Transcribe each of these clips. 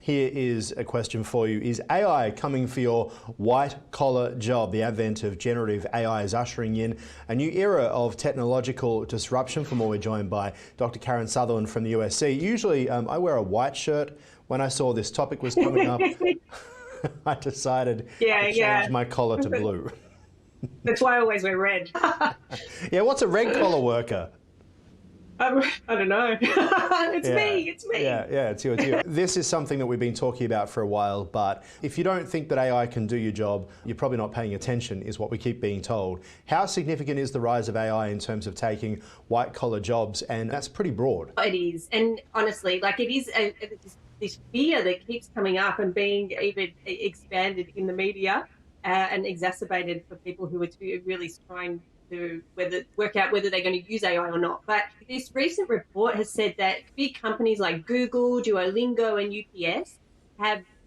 Here is a question for you. Is AI coming for your white-collar job? The advent of generative AI is ushering in a new era of technological disruption. For more, we're joined by Dr. Karen Sutherland from the USC. Usually, I wear a white shirt. When I saw this topic was coming up, I decided to change my collar to blue. That's why I always wear red. Yeah, what's a red collar worker? I don't know. It's me. Yeah, it's you. This is something that we've been talking about for a while, but if you don't think that AI can do your job, you're probably not paying attention, is what we keep being told. How significant is the rise of AI in terms of taking white-collar jobs? And that's pretty broad. It is. And honestly, it is this fear that keeps coming up and being even expanded in the media and exacerbated for people who are really trying to work out whether they're going to use AI or not. But this recent report has said that big companies like Google, Duolingo and UPS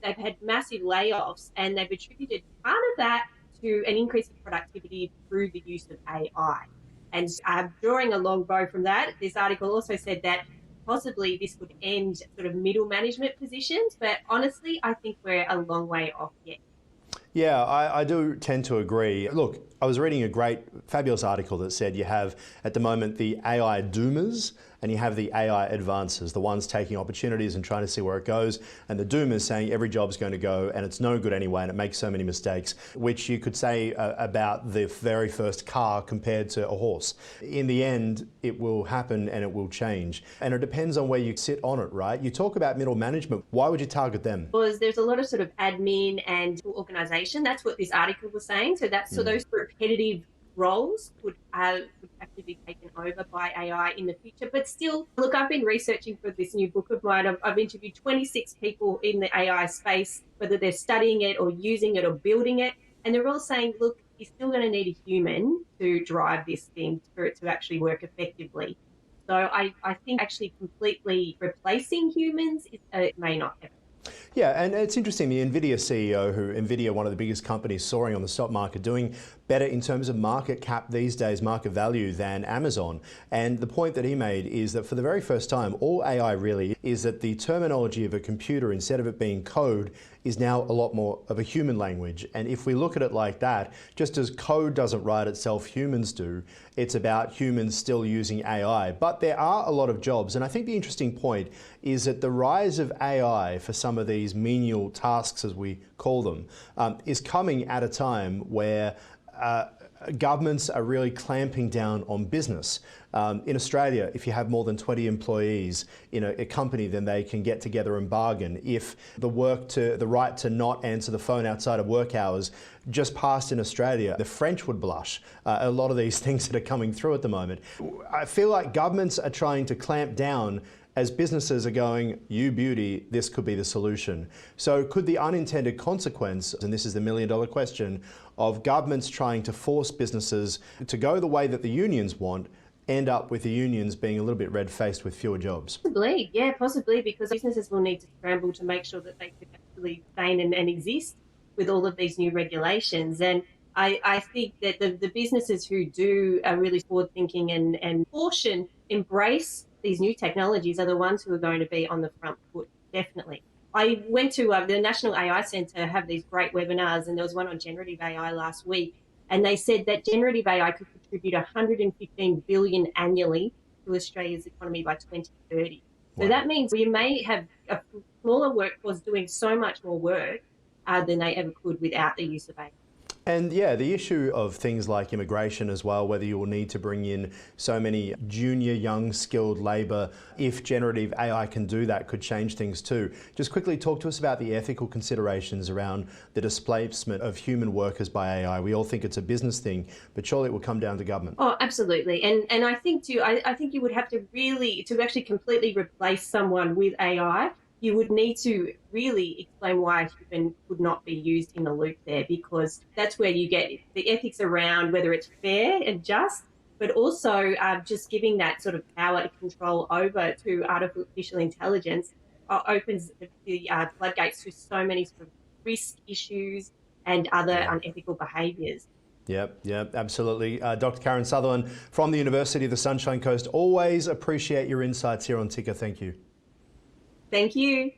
they've had massive layoffs, and they've attributed part of that to an increase in productivity through the use of AI. And drawing a long bow from that, this article also said that possibly this could end sort of middle management positions, but honestly, I think we're a long way off yet. Yeah, I do tend to agree. Look, I was reading a fabulous article that said you have, at the moment, the AI doomers and you have the AI advancers, the ones taking opportunities and trying to see where it goes, and the doomers saying every job's going to go and it's no good anyway and it makes so many mistakes, which you could say about the very first car compared to a horse. In the end, it will happen and it will change. And it depends on where you sit on it, right? You talk about middle management. Why would you target them? Because there's a lot of sort of admin and organisation. That's what this article was saying. So those repetitive roles would actually be taken over by AI in the future. But still, look, I've been researching for this new book of mine. I've interviewed 26 people in the AI space, whether they're studying it or using it or building it. And they're all saying, look, you're still going to need a human to drive this thing for it to actually work effectively. So I think actually completely replacing humans may not happen. Yeah, and it's interesting, the NVIDIA CEO, NVIDIA, one of the biggest companies soaring on the stock market, doing better in terms of market cap these days, market value, than Amazon. And the point that he made is that for the very first time, all AI really is that the terminology of a computer, instead of it being code, is now a lot more of a human language. And if we look at it like that, just as code doesn't write itself, humans do, it's about humans still using AI. But there are a lot of jobs. And I think the interesting point is that the rise of AI for some of these menial tasks, as we call them, is coming at a time where governments are really clamping down on business. In Australia, if you have more than 20 employees in a company, then they can get together and bargain. If the right to not answer the phone outside of work hours just passed in Australia, the French would blush. A lot of these things that are coming through at the moment. I feel like governments are trying to clamp down as businesses are going, you beauty, this could be the solution. So could the unintended consequence, and this is the million-dollar question, of governments trying to force businesses to go the way that the unions want, end up with the unions being a little bit red-faced with fewer jobs? Possibly, yeah, possibly, because businesses will need to scramble to make sure that they can actually sustain and exist with all of these new regulations. And I think that the businesses who are really forward-thinking and embrace these new technologies are the ones who are going to be on the front foot, definitely. I went to the National AI Centre have these great webinars, and there was one on generative AI last week, and they said that generative AI could contribute $115 billion annually to Australia's economy by 2030. Wow. So that means we may have a smaller workforce doing so much more work than they ever could without the use of AI. And yeah, the issue of things like immigration as well, whether you will need to bring in so many junior, young, skilled labour, if generative AI can do that, could change things too. Just quickly talk to us about the ethical considerations around the displacement of human workers by AI. We all think it's a business thing, but surely it will come down to government. Oh, absolutely. And I think too, I think you would have to to actually completely replace someone with AI, you would need to really explain why a human would not be used in the loop there, because that's where you get the ethics around whether it's fair and just, but also just giving that sort of power and control over to artificial intelligence opens the floodgates to so many sort of risk issues and other unethical behaviours. Yep, absolutely. Dr. Karen Sutherland from the University of the Sunshine Coast. Always appreciate your insights here on Ticker. Thank you. Thank you.